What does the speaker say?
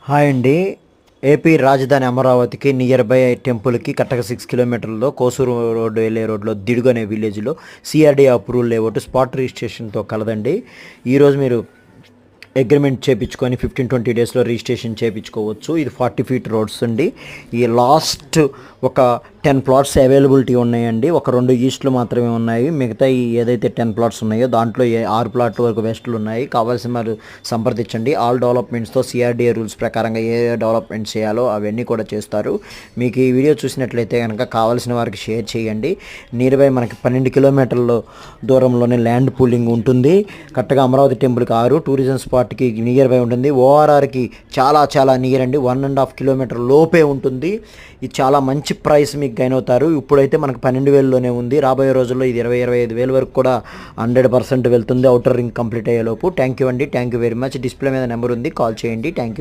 Hi అండి. AP రాజధాని అమరావతికి నియర్ బై టెంపుల్కి కరెక్ట్గా 6 కిలోమీటర్లలో కోసూరు రోడ్డు వెళ్ళే రోడ్లో దిడుగు అనే విలేజ్లో సిఆర్డీ అప్రూవల్ లేఅవుట్ స్పాట్ రిజిస్ట్రేషన్తో కలదండి. ఈరోజు మీరు అగ్రిమెంట్ చేయించుకొని 15-20 డేస్లో రిజిస్ట్రేషన్ చేయించుకోవచ్చు. ఇది 40 ఫీట్ రోడ్స్ అండి. ఈ లాస్ట్ ఒక 10 ప్లాట్స్ అవైలబిలిటీ ఉన్నాయండి. ఒక 2 ఈస్ట్లు మాత్రమే ఉన్నాయి. మిగతా ఏదైతే 10 ప్లాట్స్ ఉన్నాయో దాంట్లో 6 ప్లాట్ల వరకు వెస్ట్లు ఉన్నాయి. కావాల్సిన వారు సంప్రదించండి. ఆల్ డెవలప్మెంట్స్తో సిఆర్డీఏ రూల్స్ ప్రకారంగా ఏ డెవలప్మెంట్ చేయాలో అవన్నీ కూడా చేస్తారు. మీకు ఈ వీడియో చూసినట్లయితే కనుక కావాల్సిన వారికి షేర్ చేయండి. నియర్ బై మనకి 12 కిలోమీటర్ల దూరంలోనే ల్యాండ్ పూలింగ్ ఉంటుంది. కరెక్ట్గా అమరావతి టెంపుల్కి 6, టూరిజం స్పాట్కి నియర్ బై ఉంటుంది. ఓఆర్ఆర్కి చాలా నియర్ అండి. 1.5 కిలోమీటర్ లోపే ఉంటుంది. ఇది చాలా మంచి ప్రైస్ మీకు గైన్ అవుతారు. ఇప్పుడైతే మనకు 12,000లోనే ఉంది. రాబోయే రోజుల్లో ఇది 20-25,000 వరకు కూడా 100% వెళ్తుంది అవుటర్ రింగ్ కంప్లీట్ అయ్యేలోపు. థ్యాంక్ యూ అండి. Thank you very much. Display మీద నెంబర్ ఉంది, కాల్ చేయండి. Thank you.